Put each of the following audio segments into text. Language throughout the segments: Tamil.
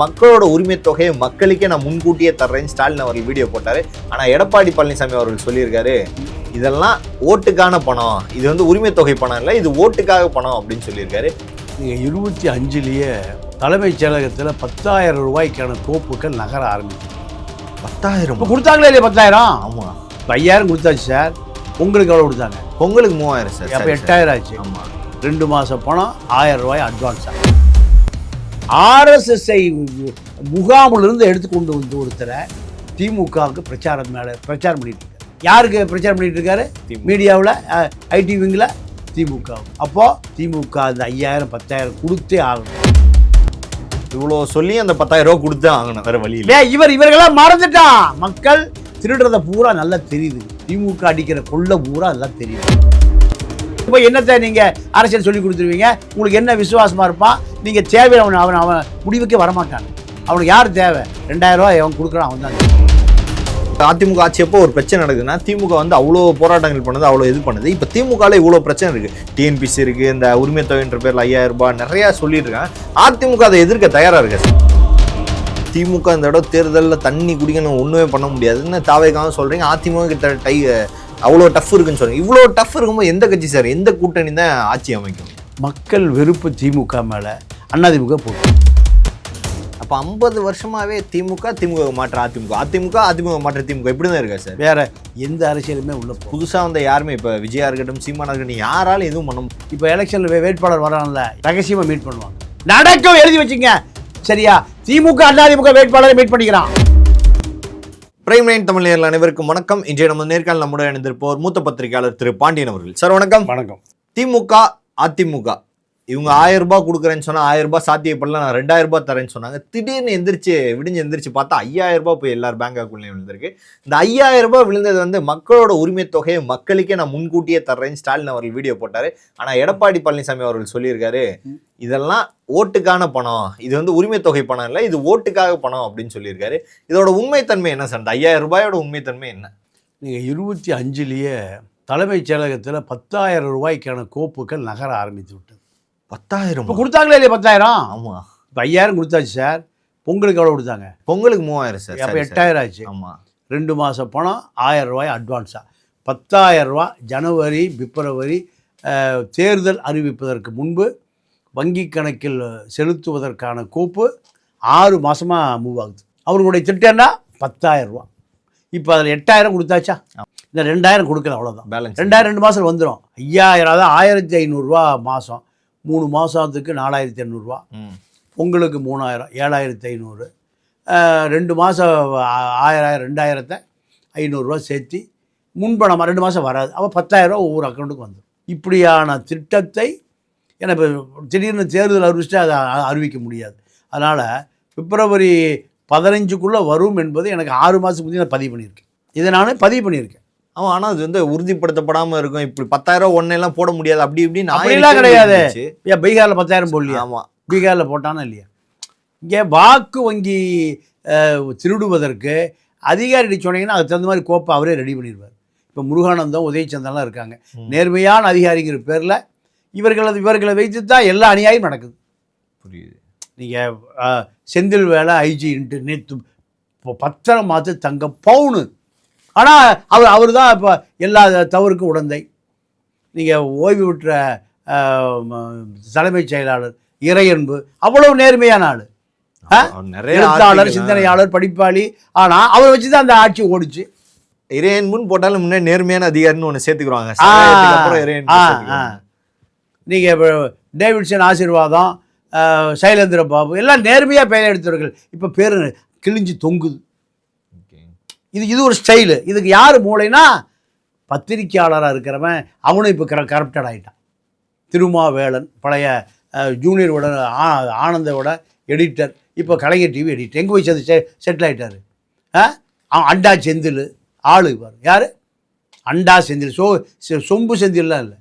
மக்களோட உரிமை தொகையை மக்களுக்கே நான் முன்கூட்டியே தர்றேன்னு ஸ்டாலின் அவர்கள் வீடியோ போட்டாரு. ஆனா எடப்பாடி பழனிசாமி அவர்கள் சொல்லியிருக்காரு, இதெல்லாம் ஓட்டுக்கான பணம், இது வந்து உரிமை தொகை பணம் இல்லை, இது ஓட்டுக்காக பணம் அப்படின்னு சொல்லியிருக்காரு. நீங்கள் 25 தலைமைச் செயலகத்தில் 10,000 ரூபாய்க்கான கோப்புகள் நகர ஆரம்பிச்சு. 10,000 இப்போ கொடுத்தாங்களே இல்லையா? 10,000. ஆமாம், 5,000 கொடுத்தாச்சு சார். பொங்கலுக்கு எவ்வளோ கொடுத்தாங்க? பொங்கலுக்கு 3,000 சார். அப்போ 8,000 ஆச்சு. ஆமாம், 2 மாதம் பணம் 1,000 ரூபாய் அட்வான்ஸாக RSSஐ முகாமிலிருந்து எடுத்துக்கொண்டு வந்து ஒருத்தரை திமுகவுக்கு பிரச்சாரம் பண்ணிட்டு இருக்காரு. யாருக்கு பிரச்சாரம் பண்ணிட்டு இருக்காரு? மீடியாவில், ஐடி விங்கில், திமுக. அப்போது திமுக அந்த 5,000 10,000 கொடுத்தே ஆகணும். இவ்வளோ சொல்லி அந்த 10,000 ரூபா கொடுத்தே ஆகணும், வேற வழி இல்லை. இவர்களாம் மறந்துட்டான். மக்கள் திருடுறத பூரா நல்லா தெரியுது. திமுக அடிக்கிற கொள்ள பூரா நல்லா தெரியுது. இப்போ என்னத்தை நீங்கள் அரசியல் சொல்லி கொடுத்துருவீங்க? உங்களுக்கு என்ன விசுவாசமாக இருப்பான்? நீங்கள் தேவை அவன் முடிவுக்கே வரமாட்டான். அவனுக்கு யார் தேவை? 2,000 ரூபாய் அவன் கொடுக்குறான், அவன் தான். அதிமுக ஆட்சி எப்போ ஒரு பிரச்சனை நடக்குதுன்னா திமுக வந்து அவ்வளோ போராட்டங்கள் பண்ணது, அவ்வளோ இது பண்ணுது. இப்போ திமுகவில் இவ்வளோ பிரச்சனை இருக்குது. டிஎன்பிசி இருக்குது, இந்த உரிமை தொகைன்ற பேரில் 5,000 ரூபாய் நிறையா சொல்லிட்டு இருக்காங்க. அதிமுக அதை எதிர்க்க தயாராக இருக்கு சார். திமுக இந்த தடவை தேர்தலில் தண்ணி குடிக்கணும், ஒன்றுமே பண்ண முடியாதுன்னு தாவேக்காக சொல்கிறீங்க. அதிமுக கிட்ட அவ்வளோ டஃப் இருக்குன்னு சொல்கிறீங்க. இவ்வளோ டஃப் இருக்கும்போது எந்த கட்சி சார், எந்த கூட்டணி தான் ஆட்சி அமைக்கும்? மக்கள் வெறுப்பு திமுக மேலே அதிமுக போட்டு. அப்போ 50 வருஷமாகவே திமுக மாற்ற அதிமுக மாற்ற திமுக இப்படி தான் இருக்கா சார்? வேற எந்த அரசியலுமே உள்ள புதுசாக வந்த யாருமே, இப்போ விஜயா இருக்கட்டும், சீமானா இருக்கட்டும், யாராலும் எதுவும் பண்ண முடியும். இப்போ எலெக்ஷனில் வேட்பாளர் வரான்ல, ரகசியமாக மீட் பண்ணுவாங்க. நடக்கும், எழுதி வச்சுங்க. சரியா? திமுக அதிமுக வேட்பாளரை மீட் பண்ணிக்கிறான். பிரைம் லைன் தமிழ் நேயர்கள் அனைவருக்கும் வணக்கம். இன்றைய நம்ம நேர்காணல் நம்முடைய இணைந்திருப்போர் மூத்த பத்திரிகையாளர் திரு பாண்டியன் அவர்கள். சார் வணக்கம். வணக்கம். திமுக அதிமுக இவங்க 1,000 ரூபாய் கொடுக்குறேன்னு சொன்னா 1,000 ரூபாய் சாத்தியப்படல, நான் 2,000 ரூபாய் தரேன்னு சொன்னாங்க. திடீர்னு எந்திரிச்சு பார்த்தா 5,000 ரூபாய் போய் எல்லாரும் பேங்க் அக்கௌண்ட்லையும் விழுந்திருக்கு. இந்த 5,000 ரூபாய் விழுந்தது வந்து மக்களோட உரிமை தொகையை மக்களுக்கே நான் முன்கூட்டியே தர்றேன்னு ஸ்டாலின் அவர்கள் வீடியோ போட்டாரு. ஆனா எடப்பாடி பழனிசாமி அவர்கள் சொல்லியிருக்காரு, இதெல்லாம் ஓட்டுக்கான பணம், இது வந்து உரிமை தொகை பணம் இல்லை, இது ஓட்டுக்காக பணம் அப்படின்னு சொல்லியிருக்காரு. இதோட உண்மைத்தன்மை என்ன சார்? இந்த 5,000 ரூபாயோட உண்மைத்தன்மை என்ன? நீங்கள் 25 தலைமைச் செயலகத்தில் 10,000 ரூபாய்க்கான கோப்புகள் நகர ஆரம்பித்து விட்டது. 10,000 இப்போ கொடுத்தாங்களே இல்லையா? 10,000. ஆமாம், இப்போ 5,000 கொடுத்தாச்சு சார். பொங்கலுக்கு எவ்வளோ கொடுத்தாங்க? பொங்கலுக்கு 3,000 சார். அப்போ 8,000 ஆச்சு. ஆமாம், 2 மாதம் பணம் 1,000 ரூபாய் அட்வான்ஸாக. 10,000 ரூபா ஜனவரி பிப்ரவரி தேர்தல் அறிவிப்பதற்கு முன்பு வங்கி கணக்கில் செலுத்துவதற்கான கோப்பு 6 மாதமாக மூவ் ஆகுது. அவர்களுடைய திட்டம்னா 10,000 ரூபா. இப்போ அதில் 8,000 கொடுத்தாச்சா? இந்த 2,000 கொடுக்கல, அவ்வளோதான். பேலன்ஸ் 2,000 2 மாதம் வந்துடும். 5,000 அதாவது 1,500 ரூபா மாதம். 3 மாதத்துக்கு 4,800 ரூபா. பொங்கலுக்கு 3,000, 7,500. 2 மாதம் 1,000 2,500 ரூபா சேர்த்து முன்பணமாக 2 மாதம் வராது. அப்போ 10,000 ரூபா ஒவ்வொரு அக்கௌண்ட்டுக்கு வந்துடும். இப்படியான திட்டத்தை ஏன்னா இப்போ திடீர்னு தேர்தல் அறிவிச்சுட்டு அதை அறிவிக்க முடியாது. அதனால் பிப்ரவரி 15க்குள்ளே வரும் என்பது எனக்கு 6 மாதத்துக்கு முந்தைய நான் பதிவு பண்ணியிருக்கேன். இதை நான் பதிவு பண்ணியிருக்கேன். ஆமாம், ஆனால் அது வந்து உறுதிப்படுத்தப்படாமல் இருக்கும். இப்படி 10,000 ரூபா ஒன்னெல்லாம் போட முடியாது, அப்படி இப்படின்னு அப்படிலாம் கிடையாது. ஏன் பீகாரில் 10,000 போடலையா? ஆமாம், பீகாரில் போட்டானா இல்லையா? இங்கே வாக்கு வங்கி திருடுவதற்கு அதிகாரி சொன்னீங்கன்னா அதுக்கு தகுந்த மாதிரி கோப்பை அவரே ரெடி பண்ணிடுவார். இப்போ முருகானந்தம், உதயச்சந்திரன்லாம் இருக்காங்க. நேர்மையான அதிகாரிங்கிற பேரில் இவர்களை வைத்து தான் எல்லா அநியாயம் நடக்குது. புரியுது. நீங்கள் செந்தில் வேலை ஐஜி நேற்று பத்திரம் மாற்று தங்க பவுனு. ஆனால் அவர் தான் இப்போ எல்லா தவறுக்கும் உடந்தை. நீங்கள் ஓய்வு பெற்ற தலைமைச் செயலாளர் இறையன்பு அவ்வளவு நேர்மையான ஆள், எழுத்தாளர், சிந்தனையாளர், படிப்பாளி. ஆனால் அவரை வச்சு தான் அந்த ஆட்சி ஓடிச்சு. இறையன்புன்னு போட்டாலும் முன்னே நேர்மையான அதிகாரின்னு ஒன்று சேர்த்துக்குறாங்க. நீங்கள் டேவிட்சன் ஆசீர்வாதம், சைலேந்திர பாபு எல்லாம் நேர்மையாக பெயர் எடுத்தவர்கள். இப்போ பேர் கிழிஞ்சு தொங்குது. இது ஒரு ஸ்டைலு. இதுக்கு யார் மூளைனா பத்திரிக்கையாளராக இருக்கிறவன் அவனும் இப்போ கரப்டட் ஆகிட்டான். திருமாவேளன் பழைய ஜூனியரோட ஆனந்தோட எடிட்டர், இப்போ கலைஞர் டிவி எடிட்டர். எங்கே போய் செட்டில் ஆகிட்டார்? அண்டா செந்தில் ஆளு பாரு. யார்? அண்டா செந்தில். சொம்பு செந்தில்லாம் இல்லை,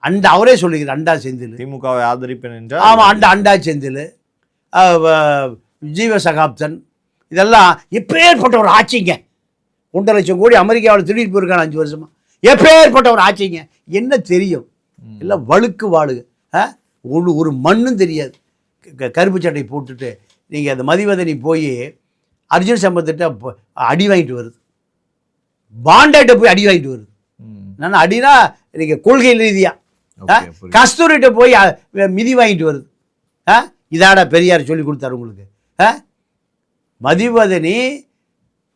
அண்டா. அவரே சொல்லிக்கிறார் அண்டா செந்தில். திமுகவை ஆதரிப்பேன் என்றால் ஆமாம், அண்டா செந்தில், ஜீவ சகாப்தன், இதெல்லாம் எப்பேற்பட்ட ஒரு ஆட்சிங்க. 1.5 லட்சம் கோடி அமெரிக்காவில் திருடிட்டு போயிருக்காங்க 5 வருஷமா. எப்பேற்பட்ட ஒரு ஆட்சிங்க. என்ன தெரியும்? எல்லாம் வழுக்கு வாழுக. ஒரு மண்ணும் தெரியாது. கருப்பு சட்டை போட்டுட்டு நீங்கள் அந்த மதிவதனி போய் அர்ஜுன் சம்பத்திட்ட அடி வாங்கிட்டு வருது, பாண்டாட்ட போய் அடி வாங்கிட்டு வருது. நான் அடினா நீங்கள் கொள்கை ரீதியாக கஸ்தூரிட்ட போய் மிதி வாங்கிட்டு வருது. இதாட பெரியார் சொல்லி கொடுத்தாரு உங்களுக்கு. மதிவதனி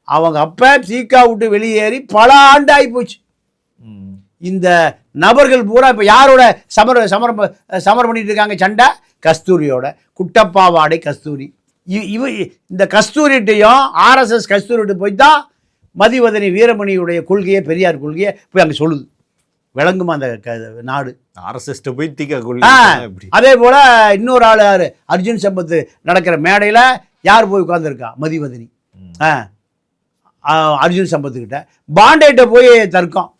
அவங்க அப்போ சீக்கா விட்டு வெளியேறி பல ஆண்டு ஆகி போச்சு. இந்த நபர்கள் பூரா இப்போ யாரோட சமரம் பண்ணிட்டு இருக்காங்க சண்டை? கஸ்தூரியோட. குட்டப்பாவாடை கஸ்தூரி. இந்த கஸ்தூரிட்டையும் ஆர்எஸ்எஸ் கஸ்தூரிட்டு போய் தான் மதிவதனி வீரமணியுடைய கொள்கையை, பெரியார் கொள்கையை போய் அங்கே சொல்லுது. விளங்குமா அந்த நாடு? ஆர்எஸ்எஸ் போய் தீக்க கொள்கை. அதே போல இன்னொரு ஆள் யார்? அர்ஜுன் சம்பத் நடக்கிற மேடையில் யார் போய் உட்காந்துருக்கா? மதிவதனி. அர்ஜுன் சம்பத்துக்கிட்ட பாண்டேட்ட போய் தர்க்கம்.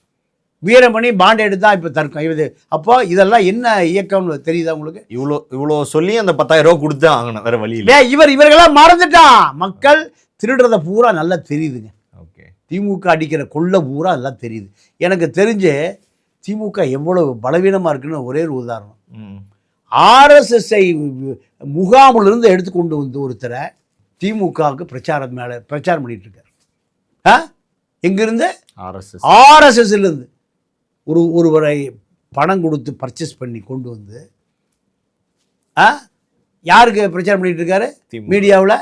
வீரமணி பாண்டேட்டு தான் இப்போ தர்க்கம். இது அப்போ இதெல்லாம் என்ன இயக்கம்னு தெரியுதா உங்களுக்கு? இவ்வளோ சொல்லி அந்த 10,000 ரூபா கொடுத்தா ஆகணும், வேற வழி இல்லை. இவர்களெல்லாம் மறந்துட்டான். மக்கள் திருடுறத பூரா நல்லா தெரியுதுங்க. ஓகே, திமுக அடிக்கிற கொள்ள பூரா எல்லாம் தெரியுது. எனக்கு தெரிஞ்சு திமுக எவ்வளவு பலவீனமாக இருக்குன்னு ஒரே ஒரு உதாரணம். ஆர்எஸ்எஸ்ஐ முகாமிலிருந்து எடுத்து கொண்டு வந்து ஒருத்தரை திமுகவுக்கு பிரச்சாரம் பண்ணிட்டு இருக்காரு. எங்கிருந்து? ஆர்எஸ்எஸ்லேருந்து ஒருவரை பணம் கொடுத்து பர்ச்சேஸ் பண்ணி கொண்டு வந்து யாருக்கு பிரச்சாரம் பண்ணிட்டு இருக்காரு? மீடியாவில்,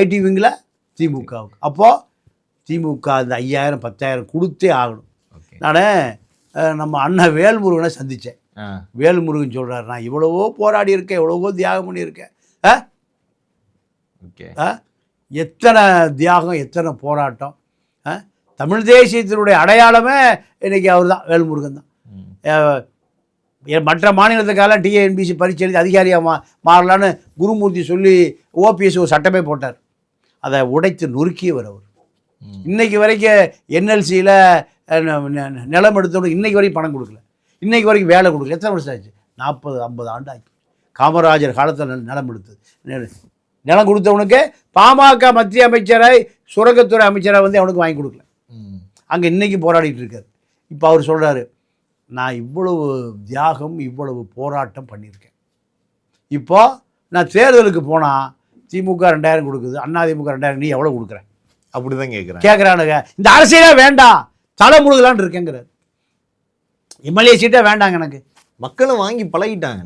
ஐடி விங்கில், திமுகவுக்கு. அப்போது திமுக அந்த 5,000 10,000 கொடுத்தே ஆகணும். நான் நம்ம அண்ணன் வேல்முருகனை சந்தித்தேன். வேல்முருகன் சொல்கிறார், நான் இவ்வளவோ போராடி இருக்கேன், எவ்வளவோ தியாகம் பண்ணியிருக்கேன். எத்தனை தியாகம், எத்தனை போராட்டம். தமிழ் தேசியத்தினுடைய அடையாளமே இன்றைக்கி அவர் தான், வேல்முருகன் தான். மற்ற மாநிலத்துக்கால டிஎன்பிசி பரீட்சை எழுதி அதிகாரியாக மாறலான்னு குருமூர்த்தி சொல்லி ஓபிஎஸ் ஒரு சட்டமே போட்டார். அதை உடைத்து நொறுக்கியவர் அவர். இன்றைக்கு வரைக்கும் என்எல்சியில் நிலம் எடுத்தவனுக்கு இன்றைக்கு வரைக்கும் பணம் கொடுக்கல, இன்றைக்கு வரைக்கும் வேலை கொடுக்கல. எத்தனை வருஷம் ஆச்சு? 40-50 ஆண்டு ஆச்சு. காமராஜர் காலத்தில் நிலம் எடுத்தது. நிலம் கொடுத்தவனுக்கு பாமக மத்திய அமைச்சரை, சுரங்கத்துறை அமைச்சரை வந்து அவனுக்கு வாங்கி கொடுக்கல. அங்கே இன்றைக்கி போராடிட்டு இருக்கார். இப்போ அவர் சொல்கிறாரு, நான் இவ்வளவு தியாகம், இவ்வளவு போராட்டம் பண்ணியிருக்கேன். இப்போ நான் தேர்தலுக்கு போனால் திமுக 2,000 கொடுக்குது, அதிமுக 2,000, நீ எவ்வளோ கொடுக்குற? அப்படி தான் கேட்குறானுங்க. இந்த அரசியலே வேண்டாம், தலை முழுகலான்னு இருக்கேங்கிறார். எம்எல்ஏ சீட்டே வேண்டாங்க எனக்கு. மக்களும் வாங்கி பழகிட்டாங்க.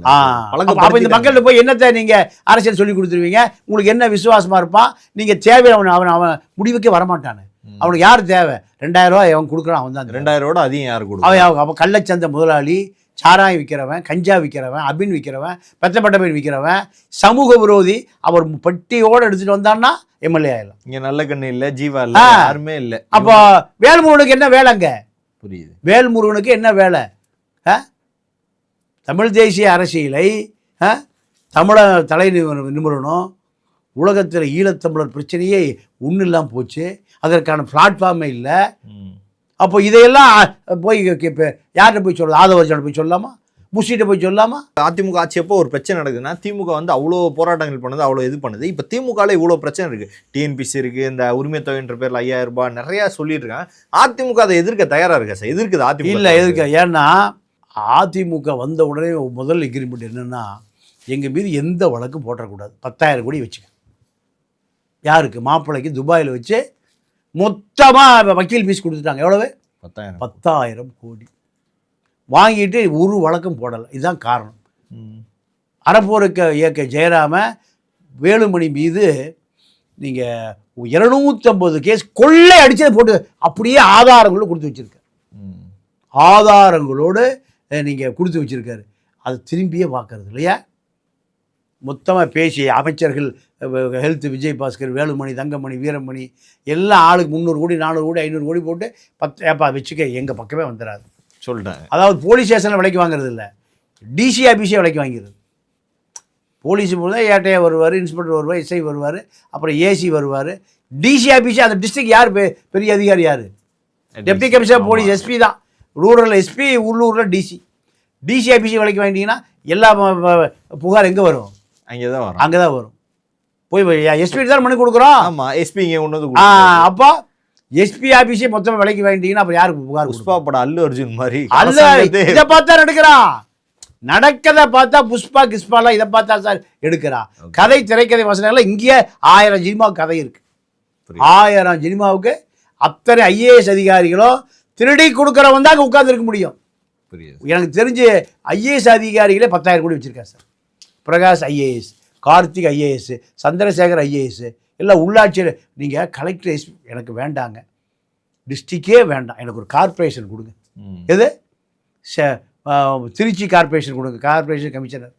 அப்போ இந்த மக்கள்கிட்ட போய் என்னத்தை நீங்கள் அரசியல் சொல்லி கொடுத்துருவீங்க? உங்களுக்கு என்ன விசுவாசமாக இருப்பான்? நீங்கள் தேவை அவன் முடிவுக்கே வரமாட்டானு. அவனுக்கு யார் தேவை? 2,000 ரூபா அவன் கொடுக்குறான், அவன் தான். 2,000 ரூபா அதிகம் யார் கொடுக்குறான்? அவன் கள்ளச்சந்தை முதலாளி, சாராயம் விற்கிறவன், கஞ்சா விற்கிறவன், அபின் விற்கிறவன், பெத்தப்பட்ட மீன் விற்கிறவன், சமூக விரோதி. அவர் பட்டியோடு எடுத்துகிட்டு வந்தான்னா எம்எல்ஏ ஆயிடலாம். இங்கே நல்ல கண்ணு இல்லை, ஜீவா இல்லை, யாருமே இல்லை. அப்போ வேல்முருகனுக்கு என்ன வேலைங்க? புரியுது. வேல்முருகனுக்கு என்ன வேலை? தமிழ் தேசிய அரசியலை தமிழர் தலை நிமிரணும். உலகத்தில் ஈழத்தமிழர் பிரச்சனையே ஒன்றும் இல்லாமல் போச்சு, அதற்கான பிளாட்ஃபார்மே இல்லை. அப்போ இதையெல்லாம் போய் இப்போ யார்கிட்ட போய் சொல்லலாம்? ஆதவர்ஜனை போய் சொல்லலாமா? முஸ்லீட்டை போய் சொல்லலாமா? அதிமுக ஆட்சியப்போ ஒரு பிரச்சனை நடக்குதுன்னா திமுக வந்து அவ்வளோ போராட்டங்கள் பண்ணுது, அவ்வளோ இது பண்ணுது. இப்போ திமுகவில் இவ்வளோ பிரச்சனை இருக்குது. டிஎன்பிசி இருக்குது, இந்த உரிமை தொகைன்ற பேரில் 5,000 ரூபாய் நிறையா சொல்லிட்டு இருக்காங்க. அதிமுக அதை எதிர்க்க தயாராக இருக்கா சார்? எதிர்க்குது அதிமுக? இல்லை, எதிர்க்க. ஏன்னா அதிமுக வந்த உடனே முதல் எக்ரிமெண்ட் என்னென்னா, எங்கள் மீது எந்த வழக்கும் போட்டக்கூடாது, 10,000 கோடி வச்சுக்க. யாருக்கு? மாப்பிள்ளைக்கு துபாயில் வச்சு மொத்தமாக வக்கீல் ஃபீஸ் கொடுத்துட்டாங்க. எவ்வளவு? 10,000 கோடி வாங்கிட்டு ஒரு வழக்கம் போடலை. இதுதான் காரணம். அறப்போருக்கு இயக்க ஜெயராம வேலுமணி மீது நீங்கள் 250 கேஸ் கொள்ளை அடித்தது போட்டு அப்படியே ஆதாரங்களோடு கொடுத்து வச்சுருக்க. ஆதாரங்களோடு நீங்கள் கொடுத்து வச்சுருக்காரு. அதை திரும்பியே பார்க்கறது இல்லையா? மொத்தமாக பேசி அமைச்சர்கள், ஹெல்த் விஜய் பாஸ்கர், வேலுமணி, தங்கமணி, வீரமணி எல்லாம் ஆளுக்கு 300 கோடி 400 கோடி 500 கோடி போட்டு 10 வச்சுக்க, எங்கள் பக்கமே வந்துடாது சொல்லிட்டாங்க. அதாவது போலீஸ் ஸ்டேஷனில் விலைக்கு வாங்குறது இல்லை, டிசி ஆஃபீஸே விலைக்கு வாங்கிறது. போலீஸ் போது ஏட்டையா வருவார், இன்ஸ்பெக்டர் வருவார், எஸ்ஐ வருவார், அப்புறம் ஏசி வருவார். டிசி ஆஃபீஸே அந்த டிஸ்ட்ரிக்ட் யார் பெரிய அதிகாரி? யார்? டெப்டி கமிஷனர் போலீஸ், எஸ்பி தான். ரூரல் எஸ்பி, உள்ளூரில் டிசி. டிசி ஆஃபீஸை விலைக்கு வாங்கிட்டீங்கன்னா எல்லா புகார் எங்கே வரும்? அங்கே தான் வரும். போய் எஸ்பி தான் மனு கொடுக்குறோம். ஆமாம், எஸ்பி இங்கே ஒன்று. அப்போ எஸ்பி ஆஃபீஸே மொத்தமாக விலைக்கு வாங்கிட்டீங்கன்னா அப்புறம் யாருக்கு புகார்? புஷ்பா படம் அல்லு அர்ஜுன் மாதிரி அல்ல, இதை பார்த்தா எடுக்கிறான். நடக்கதை பார்த்தா புஷ்பா கிஸ்பாலாம் இதை பார்த்தா சார் எடுக்கிறா. கதை திரைக்கதை வசனங்கள்லாம் இங்கேயே 1000 சினிமாவுக்கு கதை இருக்கு. 1000 சினிமாவுக்கு அத்தனை ஐஏஎஸ் அதிகாரிகளும் திருடி கொடுக்குறவன் தான் அங்கே உட்கார்ந்துருக்க முடியும். எனக்கு தெரிஞ்சு ஐஏஎஸ் அதிகாரிகளே 10,000 கோடி வச்சுருக்கேன் sir. Prakash IAS, Karthik IAS, Chandrasekhar IAS, எல்லாம் உள்ளாட்சியில். நீங்கள் கலெக்டர் எனக்கு வேண்டாங்க, டிஸ்ட்ரிக்டே வேண்டாம், எனக்கு ஒரு கார்பரேஷன் கொடுங்க. எது திருச்சி கார்பரேஷன் கொடுங்க, கார்பரேஷன் கமிஷனர்,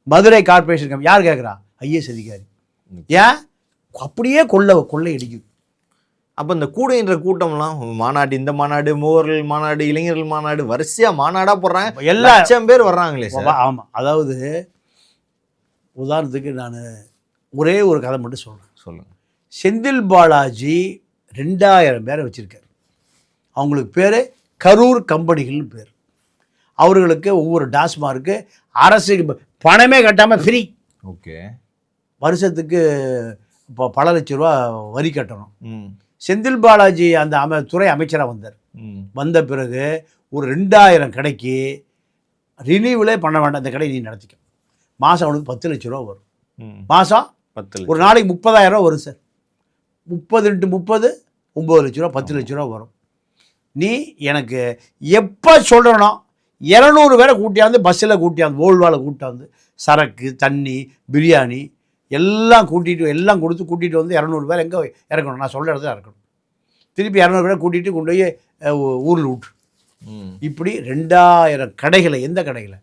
மதுரை கார்பரேஷன் யார் கேட்குறா? ஐஏஎஸ் அதிகாரி. ஏன் அப்படியே கொள்ளை அடிக்குது. அப்போ இந்த கூடுகின்ற கூட்டம்லாம் மாநாடு, இந்த மாநாடு, மூவர்கள் மாநாடு, இளைஞர்கள் மாநாடு, வரிசையாக மாநாடாக போடுறாங்க. எல்லா 1,00,000 பேர் வர்றாங்களே சார். ஆமாம். அதாவது உதாரணத்துக்கு நான் ஒரே ஒரு கதை மட்டும் சொல்லுங்கள். செந்தில் பாலாஜி 2000 பேரை வச்சுருக்கார். அவங்களுக்கு பேர் கரூர் கம்பெனிகள்னு பேர். அவர்களுக்கு ஒவ்வொரு டாஸ்மார்க்கு அரசுக்கு பணமே கட்டாமல் ஃப்ரீ. ஓகே. வருஷத்துக்கு இப்போ பல லட்ச ரூபா வரி கட்டணும். செந்தில் பாலாஜி அந்த துறை அமைச்சராக வந்தார். வந்த பிறகு ஒரு 2000 கடைக்கு ரினியூவலே பண்ண வேண்டாம், இந்த கடை நீ நடத்திக்க. மாதம் அவனுக்கு 10 லட்ச ரூபா வரும். மாதம் 10 ஒரு நாளைக்கு 30,000 ரூபா வரும் சார். 30 × 30 9 லட்ச ரூபா, 10 லட்ச ரூபா வரும். நீ எனக்கு எப்போ சொல்கிறனோ 200 பேரை கூட்டியாந்து பஸ்ஸில் கூட்டியாந்து ஓல்வாவில் கூட்டாந்து சரக்கு, தண்ணி, பிரியாணி எல்லாம் எல்லாம் கொடுத்து கூட்டிகிட்டு வந்து 200 பேர் எங்கே இறக்கணும்? நான் சொல்கிற இடத்துல இறக்கணும். திருப்பி 200 பேரை கூட்டிகிட்டு கொண்டு போய் ஊரில் விட்டு. இப்படி 2000 கடைகளை, எந்த கடைகளை?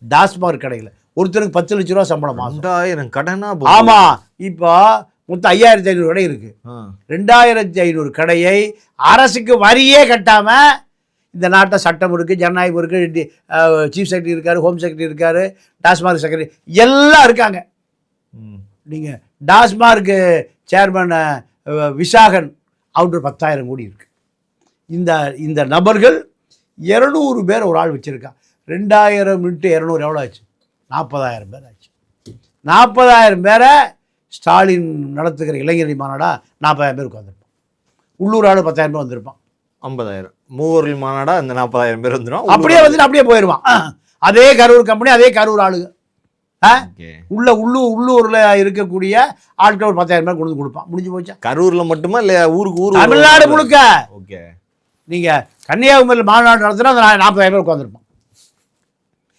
டாஸ்மார்க் கடைகளை. ஒருத்தருக்கு 10 லட்ச ரூபா சம்பளம். 2000 கடனா? ஆமாம். இப்போ மொத்தம் 5500 கடை இருக்குது. 2500 கடையை அரசுக்கு வரியே கட்டாமல், இந்த நாட்டில் சட்டம் இருக்குது, ஜனநாயகம் இருக்குது, சீஃப் செக்ரட்டரி இருக்கார், ஹோம் செக்ரட்டரி இருக்கார், டாஸ்மார்க் செக்ரட்டரி எல்லாம் இருக்காங்க. நீங்கள் டாஸ்மார்க்கு சேர்மன் விசாகன் அவருக்கு 10,000 கோடி இருக்குது. இந்த நபர்கள் 200 பேர் ஒரு ஆள் வச்சுருக்கா. 2000 × 200 எவ்வளோ ஆச்சு? 40,000 பேர் ஆச்சு. 40,000 பேரை ஸ்டாலின் நடத்துகிற இளைஞரணி மாநாடா 40,000 பேர் உட்காந்துருப்பான். உள்ளூர் ஆள் 10,000 பேர் வந்திருப்பான். 50,000 மூவர்கள் மாநாடா அந்த 40,000 பேர் வந்துடும். அப்படியே வந்துட்டு அப்படியே போயிடுவான். அதே கரூர் கம்பெனி, அதே கரூர் ஆளுங்க. உள்ளூரில் இருக்கக்கூடிய ஆட்கள் ஒரு 10,000 பேர் கொண்டு கொடுப்பான். முடிஞ்சு போச்சா? கரூரில் மட்டுமா இல்லை ஊருக்கு தமிழ்நாடு முழுக்க? ஓகே. நீங்கள் கன்னியாகுமரியில் மாநாடு நடத்தினா அந்த 40,000 பேர் உட்காந்துருப்பான்.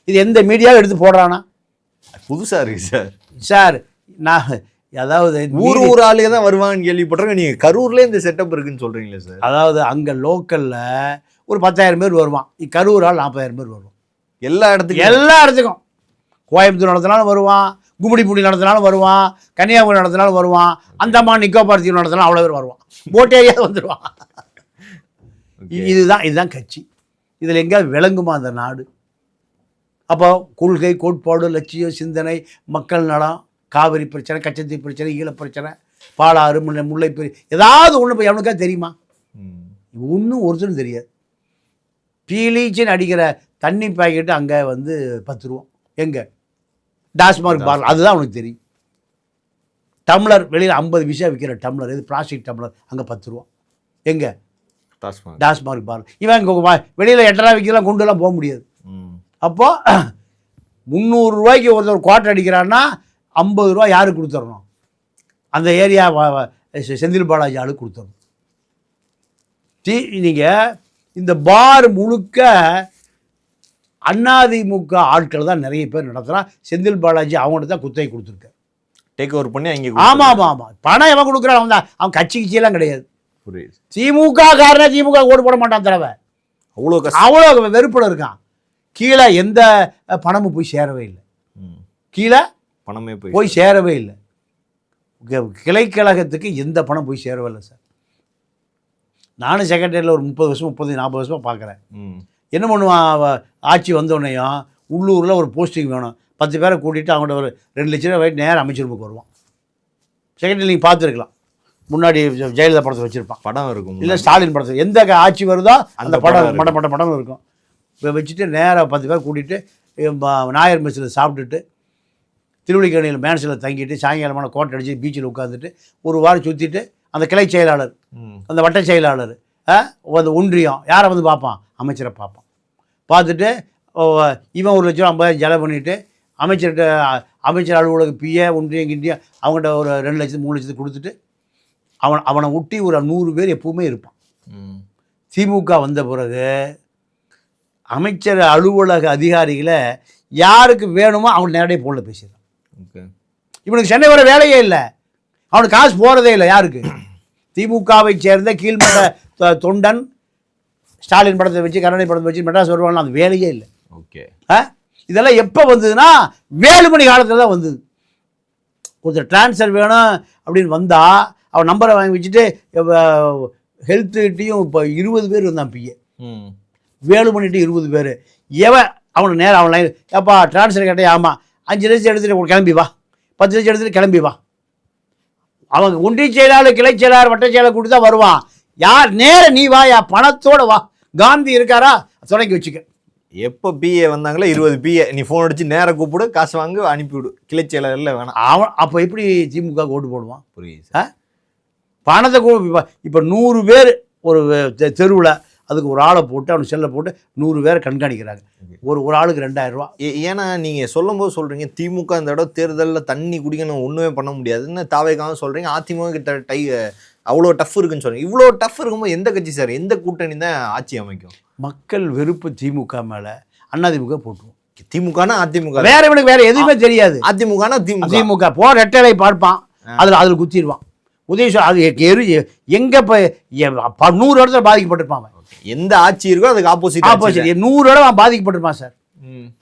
இது எந்த மீடியாவும் எடுத்து போடுறானா? புதுசாக இருக்குது சார். சார் நான் அதாவது ஊர் ஆளுங்க தான் வருவாங்கன்னு கேள்விப்பட்டிருக்கேன். நீங்கள் கரூர்லேயே இந்த செட்டப் இருக்குன்னு சொல்கிறீங்களே சார். அதாவது அங்கே லோக்கலில் ஒரு 10,000 பேர் வருவான். கரூர் ஆள் 40,000 பேர் வருவான். எல்லா இடத்துக்கும் கோயம்புத்தூர் நடத்தினாலும் வருவான், கும்மிடிப்பூண்டி நடத்தினாலும் வருவான், கன்னியாகுமரி நடத்தினாலும் வருவான், அந்தமான் நிக்கோபார் தீவு நடத்தினாலும் அவ்வளோ பேர் வருவான். போட்டேரியா வந்துடுவான். இதுதான் கட்சி. இதில் எங்கேயாவது விளங்குமா அந்த நாடு? அப்போ கொள்கை, கோட்பாடு, லட்சியம், சிந்தனை, மக்கள் நலம், காவிரி பிரச்சனை, கச்சத்தீ பிரச்சனை, ஈழப் பிரச்சனை, பாலாறு, முல்லைப்பெரி, ஏதாவது ஒன்று போய் எவனுக்கா தெரியுமா? ஒன்றும் ஒருத்தரும் தெரியாது. பீலீச்சின்னு அடிக்கிற தண்ணி பாக்கெட்டு அங்கே வந்து 10 ரூபா. எங்கே? டாஸ்மார்க் பார். அதுதான் அவனுக்கு தெரியும். டம்ளர் வெளியில் 50 பைசா விற்கிற டம்ளர், இது பிளாஸ்டிக் டம்ளர், அங்கே 10 ரூபா. எங்கே? டாஸ்மார்க் பார். இவன் இங்கே வெளியில் 8 விற்கலாம், கொண்டுலாம் போக முடியாது. அப்போது 300 ரூபாய்க்கு ஒருத்தர் குவார்டர் அடிக்கிறான்னா 50 ரூபா யாருக்கு கொடுத்துடணும்? அந்த ஏரியா செந்தில் பாலாஜி ஆளுக்கு கொடுத்துடணும். நீங்கள் இந்த பார் முழுக்க அதிமுக ஆட்கள் தான் நிறைய பேர் நடத்துகிறான். செந்தில் பாலாஜி அவங்கள்ட்ட தான் குத்தகை கொடுத்துருக்காரு. டேக் ஓவர் பண்ணி அங்கே. ஆமாம். பணம் எவன் கொடுக்குறான்? அவன் தான். அவன் கட்சியெல்லாம் கிடையாது. திமுக காரனே திமுக ஓட்டு போட மாட்டான் தலைவன். அவ்வளோ வெறுப்பில் இருக்கான். கீழே எந்த பணமும் போய் சேரவே இல்லை. கீழே பணமே போய் சேரவே இல்லை. கிளைக்கழகத்துக்கு எந்த பணம் போய் சேரவே இல்லை சார். நானும் செக்ரட்டரியில் ஒரு 30 வருஷம் 40 வருஷமாக பார்க்குறேன். என்ன பண்ணுவான்? ஆட்சி வந்தோடனையும் உள்ளூரில் ஒரு போஸ்டிங் வேணும், 10 பேரை கூட்டிகிட்டு அவங்கள்ட்ட ஒரு 2 லட்ச ரூபா வாங்கிட்டு நேரம் அமைச்சருக்கு வருவான். செக்ரட்டரி நீங்கள் பார்த்துருக்கலாம். முன்னாடி ஜெயலலிதா படத்தில் வச்சுருப்பான், படம் இருக்கும். இல்லை ஸ்டாலின் படத்தில் எந்த ஆட்சி வருதோ அந்த படம் இருக்கும். இப்போ வச்சுட்டு நேராக 10 பேர் கூட்டிகிட்டு நாயர் மெஸ்ஸில் சாப்பிட்டுட்டு திருவள்ளிக்கேணியில் மேன்ஸில் தங்கிட்டு சாயங்காலமான கோட்டை அடித்து பீச்சில் உட்காந்துட்டு ஒரு வாரம் சுற்றிட்டு அந்த கிளை செயலாளர், அந்த வட்ட செயலாளர், அந்த ஒன்றியம் யாரை வந்து பார்ப்பான்? அமைச்சரை பார்ப்பான். பார்த்துட்டு இவன் 1,50,000 செலவு பண்ணிவிட்டு அமைச்சர் அலுவலக பிஏ ஒன்றியம் கிண்டியம் அவங்கள்ட்ட ஒரு 2 லட்சத்து 3 லட்சத்து கொடுத்துட்டு அவனை ஒட்டி ஒரு 100 பேர் எப்பவுமே இருப்பான். திமுக வந்த பிறகு அமைச்சர் அலுவலக அதிகாரிகளை யாருக்கு வேணுமோ அவன் நேரடியாக போன்ல பேசிடுறான். இவனுக்கு சென்னை வர வேலையே இல்லை, அவனுக்கு காசு போகிறதே இல்லை. யாருக்கு? திமுகவை சேர்ந்த கீழ்மட்ட தொண்டன் ஸ்டாலின் படத்தை வச்சு கருணை படத்தை வச்சு மெட்ராஸ் வருவாங்க, அந்த வேலையே இல்லை. ஓகே, இதெல்லாம் எப்போ வந்ததுன்னா வேலுமணி காலத்தில் தான் வந்தது. ஒருத்தர் டிரான்ஸ்ஃபர் வேணும் அப்படின்னு வந்தால் அவன் நம்பரை வாங்கி வச்சுட்டு ஹெல்த்துகிட்டையும் இப்போ 20 பேர் இருந்தான் பிஏ, வேலுமணிட்டு 20 பேர். அவனை நேரம் அவன் லைன், ஏப்பா டிரான்ஸ்ஃபர் கேட்டே, ஆமாம் 5 லட்சம் எடுத்துகிட்டு கிளம்பி வா, 10 லட்சம் எடுத்துகிட்டு கிளம்பி வா. அவங்க ஒன்றிய செயலாளர், கிளை செயலாளர், வட்ட செயலாளர் கூட்டி தான் வருவான். யார் நேர நீ வா, பணத்தோட வா, காந்தி இருக்காரா தொடங்கி வச்சுக்க. எப்போ பிஏ வந்தாங்களோ 20 பிஏ நீ ஃபோன் அடிச்சு நேராக கூப்பிடு, காசு வாங்க, அனுப்பிவிடு, கிளை செயலாளர்ல வேணாம். அவன் அப்போ எப்படி திமுக ஓட்டு போடுவான்? புரியுது. பணத்தை இப்போ 100 பேர் ஒரு தெருவில் அதுக்கு ஒரு ஆளை போட்டு அவனுக்கு செல்லை போட்டு 100 பேரை கண்காணிக்கிறாங்க. ஒரு ஆளுக்கு 2000 ரூபா. ஏன்னா நீங்கள் சொல்லும் போது சொல்கிறீங்க திமுக இந்த தடவை தேர்தலில் தண்ணி குடிக்கணும் ஒன்றுமே பண்ண முடியாதுன்னு தாவேக்காக சொல்கிறீங்க. அதிமுக கிட்ட அவ்வளோ டஃப் இருக்குன்னு சொல்கிறீங்க. இவ்வளோ டஃப் இருக்கும்போது எந்த கட்சி சார், எந்த கூட்டணி தான் ஆட்சி அமைக்கும்? மக்கள் வெறுப்பு திமுக மேலே அதிமுக போட்டுருவோம். திமுகனா அதிமுக, வேற இவனுக்கு வேற எதுவுமே தெரியாது. அதிமுகனா திமுக போற ரெட்டலை பார்ப்பான், அதில் குத்திடுவான். உதயசூர் அது எங்கே இப்போ 100 இடத்துல பாதிக்கப்பட்டிருப்பான். எந்த ஆட்சி இருக்கோ அதுக்கு ஆப்போசிட் 100 இடம் அவன் பாதிக்கப்பட்டிருப்பான் சார்.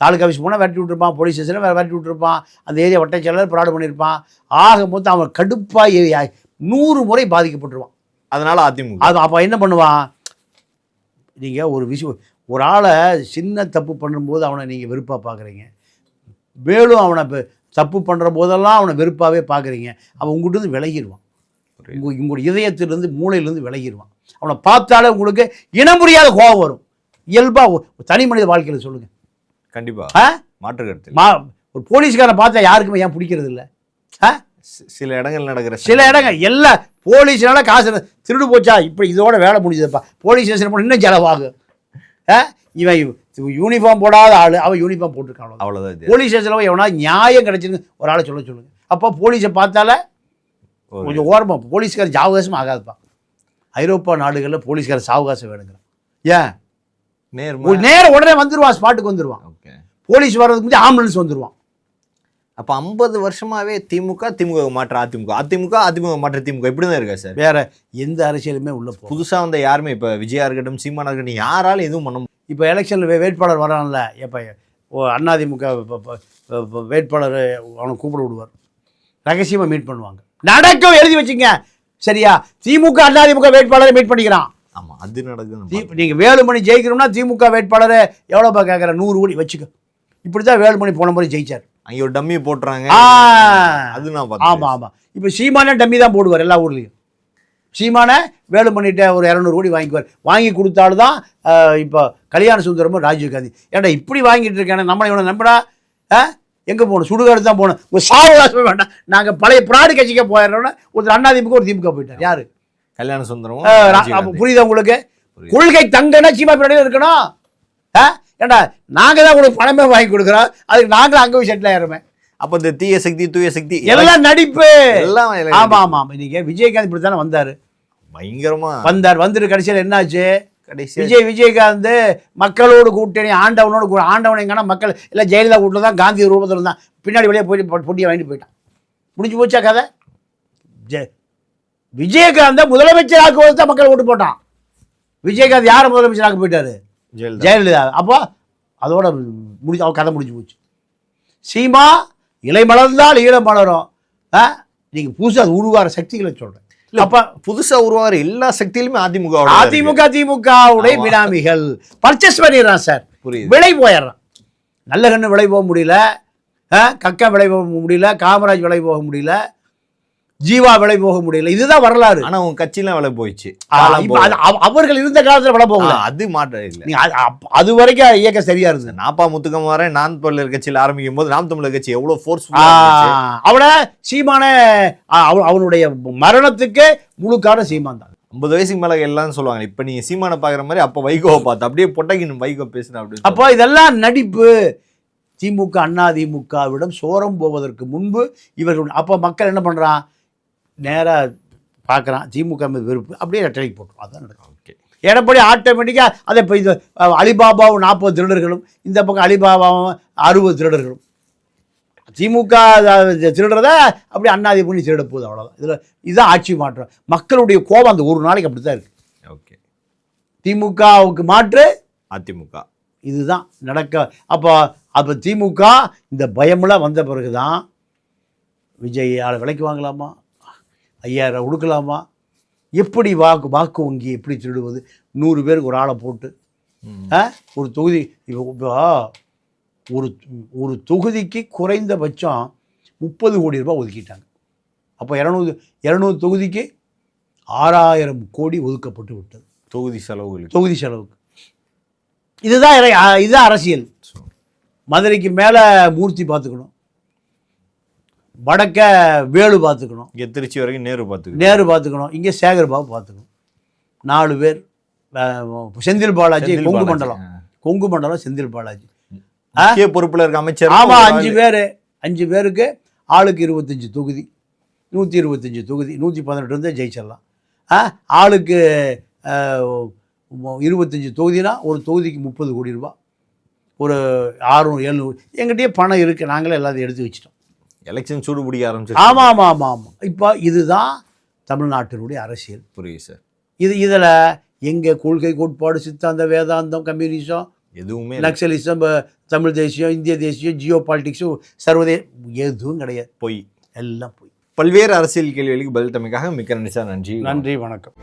தாலுக்கா ஆஃபீஸ் போனால் விரட்டி விட்டுருப்பான், போலீஸ் ஸ்டேஷனில் விரட்டி விட்டுருப்பான், அந்த ஏரியா வட்ட செயலர் ப்ராடு பண்ணியிருப்பான். ஆக மொத்தம் அவன் கடுப்பாக 100 முறை பாதிக்கப்பட்டுருவான். அதனால அதிமுக அது அப்போ என்ன பண்ணுவான்? நீங்கள் ஒரு விஷயம், ஒரு ஆளை சின்ன தப்பு பண்ணும்போது அவனை நீங்கள் வெறுப்பாக பார்க்குறீங்க, மேலும் அவனை தப்பு பண்ணுற போதெல்லாம் அவனை வெறுப்பாகவே பார்க்குறீங்க. அவன் உங்கள்கிட்ட விலகிடுவான், உங்களுடைய இதயத்திலிருந்து மூளையிலேருந்து விலகிடுவான். அவனை பார்த்தாலே உங்களுக்கு இனம் புரியாத கோபம் வரும். இயல்பாக தனி மனித வாழ்க்கையில் சொல்லுங்கள். கண்டிப்பாக மாற்று கருத்து. ஒரு போலீஸ்காரனை பார்த்தா யாருக்குமே ஏன் பிடிக்கிறது இல்லை? சில இடங்கள் நடக்கிற சில இடங்கள் எல்லா போலீஸ்னால காசு திருடு போச்சா, இப்போ இதோட வேலை முடிஞ்சதுப்பா, போலீஸ் ஸ்டேஷன் போனால் இன்னும் செலவாகும். இவன் யூனிஃபார்ம் போடாத ஆள், அவன் யூனிஃபார்ம் போட்டிருக்கான், அவ்வளோதான். போலீஸ் ஸ்டேஷனில் எவனா நியாயம் கிடைச்சிருக்கு ஒரு ஆளை சொல்லுங்க. அப்போ போலீஸை பார்த்தால கொஞ்சம் ஓரமாக போலீஸ்கார சாவகாசம் ஆகாதுப்பா. ஐரோப்பா நாடுகளில் போலீஸ்கார சாவகாசம் வேணுங்கிறான். ஏன்? நேரம் உடனே வந்துடுவான், ஸ்பாட்டுக்கு வந்துடுவான். போலீஸ் வர்றதுக்கு முன்னாடி ஆம்புலன்ஸ் வந்துடுவான். அப்போ 50 வருஷமாவே திமுக மாற்ற அதிமுக மாற்ற திமுக இப்படி தான் இருக்கா சார்? வேற எந்த அரசியலுமே உள்ள புதுசாக வந்த யாருமே, இப்போ விஜயா இருக்கட்டும், சீமானா இருக்கட்டும், யாராலும் எதுவும் பண்ண முடியும். இப்போ எலெக்ஷனில் வேட்பாளர் வரான்ல, எப்போ அதிமுக வேட்பாளர் அவனை கூப்பிட விடுவார், ரகசியமாக மீட் பண்ணுவாங்க. நடக்கும், எழுதி வச்சுங்க சரியா? திமுக அதிமுக வேட்பாளரை மீட் பண்ணிக்கிறான். ஆமாம், அது நடக்குது. நீங்கள் வேலுமணி ஜெயிக்கணும்னா திமுக வேட்பாளரை எவ்வளோப்பா கேட்குற? 100 கோடி வச்சுக்க. இப்படி தான் வேலுமணி போன முறை ஜெயிச்சார். அங்கே ஒரு டம்மி போட்டுறாங்க. அது நான் பார்த்தேன். ஆமாம் ஆமாம். இப்போ சீமானே டம்மி தான் போடுவார் எல்லா ஊர்லேயும். சீமானை வேலுமணிகிட்ட ஒரு 200 கோடி வாங்கிக்குவார். வாங்கி கொடுத்தாலும் தான் இப்போ கல்யாண சுந்தரமும் ராஜீவ்காந்தி. ஏன்டா இப்படி வாங்கிட்டு இருக்கானே, நம்மளை இவனை நம்படா, எங்கே போகணும்? சுடுகாடு தான் போகணும். ஒரு சாவகாசமே வேண்டாம், நாங்கள் பழைய பிராடு கட்சிக்கே போயிடுறோன்னா ஒரு அதிமுக ஒரு திமுக போயிட்டார். யாரு? கல்யாண சுந்தரம். புரியுதா உங்களுக்கு? கொள்கை தங்கன்னா சீமா பின்னாடியே இருக்கணும். ஏண்டா நாங்கள் தான் உங்களுக்கு பணமே வாங்கி கொடுக்குறோம், அதுக்கு நாங்களும் அங்கே போய் செட்டில் ஆயிடுறோமே. அப்போ இந்த தீய சக்தி தூய சக்தி எல்லாம் நடிப்பு எல்லாம். ஆமாம் ஆமாம். இன்னைக்கு விஜயகாந்த் இப்படி தானே வந்தார், பயங்கரமா வந்துட்டு கடைசியில் என்னாச்சு? விஜயகாந்த் மக்களோடு கூட்டணி, ஆண்டவன் எங்கன்னா மக்கள் எல்லாம் ஜெயலலிதா கூட்டில் தான், காந்தி ரூபத்தில் தான், பின்னாடி வெளியே போயிட்டு பொட்டியை வாங்கிட்டு போயிட்டான். முடிஞ்சு போச்சா கதை? விஜயகாந்த் முதலமைச்சர் ஆக்குவது தான் மக்கள் ஓட்டு போட்டான். விஜயகாந்த் யாரை முதலமைச்சர் ஆக்க போயிட்டாரு? ஜெயலலிதா. அப்போ அதோட அவன் கதை முடிஞ்சு போச்சு. சீமா இலை மலர்ந்தால் ஈழம் மலரும். நீங்கள் புதுசாக உருவார சக்திகளை சொல்கிறேன். அப்ப புதுசா உருவாகிற எல்லா சக்தியிலுமே திமுகவுடைய பினாமிகள் பர்ச்சேஸ் பண்ணிடுறான் சார். விலை போயிடுறான். நல்ல கண்ணு விலை போக முடியல, கக்கா விலை போக முடியல, காமராஜ் விலை போக முடியல, ஜீவா விலை போக முடியல. இதுதான் வரலாறு. ஆனா உங்க கட்சியெல்லாம் விலை போயிடுச்சு. அவர்கள் இருந்த காலத்துல விலை போகல, அது மாற்றம் இல்லை. அது வரைக்கும் இயக்கம் சரியா இருந்தது. நாப்பா முத்துக்குமாரன் நாம் தமிழர் கட்சியில் ஆரம்பிக்கும் போது நாம் தமிழர் கட்சி எவ்வளவு ஃபோர்ஸ் அவனை சீமான அவனுடைய மரணத்துக்கு முழு காரணம் சீமான் தான். 50 வயசுக்கு மேல எல்லாம் சொல்லுவாங்க, இப்ப நீங்க சீமானை பாக்குற மாதிரி அப்ப வைகோவை பார்த்து அப்படியே பொட்டக்கின்னு வைகோ பேசுன அப்படின்னு. அப்போ இதெல்லாம் நடிப்பு. திமுக அதிமுகவிடம் சோரம் போவதற்கு முன்பு இவர்கள் அப்போ மக்கள் என்ன பண்ணுறான், நேராக பார்க்குறான் திமுக மீது வெறுப்பு, அப்படியே ரெட்டலைக்கு போட்டுரும். அதுதான் நடக்கும். ஓகே, எடப்பாடி ஆட்டோமேட்டிக்காக அதை இப்போ இது அலிபாபாவும் 40 திருடர்களும், இந்த பக்கம் அலிபாபாவும் 60 திருடர்களும். திமுக திருடுறத அப்படி அதிமுக திருட போகுது, அவ்வளோதான். இதுதான் ஆட்சி மாற்றம். மக்களுடைய கோபம் அந்த ஒரு நாளைக்கு அப்படி தான் இருக்குது. ஓகே, திமுகவுக்கு மாற்று அதிமுக, இதுதான் நடக்க. அப்போ திமுக இந்த பயமெல்லாம் வந்த பிறகு தான் விஜய் ஆளை விலைக்கு வாங்கலாமா, 5000 கொடுக்கலாமா, எப்படி வாக்கு வங்கி எப்படி திருடுவது, 100 பேருக்கு ஒரு ஆளை போட்டு ஒரு தொகுதி. இப்போ ஒரு தொகுதிக்கு குறைந்தபட்சம் 30 கோடி ரூபாய் ஒதுக்கிட்டாங்க. அப்போ 200 தொகுதிக்கு 6000 கோடி ஒதுக்கப்பட்டு விட்டது தொகுதி செலவுக்கு. இதுதான் அரசியல். மதுரைக்கு மேலே மூர்த்தி பார்த்துக்கணும், வடக்க வேலு பார்த்துக்கணும், இங்கே திருச்சி வரைக்கும் நேரு பார்த்துக்கணும், இங்கே சேகர் பாபு பார்த்துக்கணும். 4 பேர். செந்தில் பாலாஜி கொங்கு மண்டலம் செந்தில் பாலாஜி முக்கிய பொறுப்பில் இருக்க அமைச்சர். ஆமாம், 5 பேருக்கு ஆளுக்கு 25 தொகுதி, 125 தொகுதி, 118 இருந்தால் ஜெயிச்சிடலாம். ஆளுக்கு 25 தொகுதினா ஒரு தொகுதிக்கு 30 கோடி ரூபா, ஒரு 600-700. எங்கிட்டயே பணம் இருக்குது, நாங்களே எல்லாத்தையும் எடுத்து வச்சிட்டோம். எலெக்ஷன் சூடு பிடிக்க ஆரம்பிச்சு. ஆமாம். இப்போ இதுதான் தமிழ்நாட்டினுடைய அரசியல். புரியுது சார். இதில் எங்கள் கொள்கை கோட்பாடு சித்தாந்த வேதாந்தம் கம்யூனிசம் எதுவுமே, நக்சலிசம், தமிழ் தேசியம், இந்திய தேசியம், ஜியோ பாலிட்டிக்ஸும் சர்வதேச எதுவும் கிடையாது. பொய், எல்லாம் பொய். பல்வேறு அரசியல் கேள்விகளுக்கு பதில் தமைக்காக மிக்க நன்றி சார். நன்றி, வணக்கம்.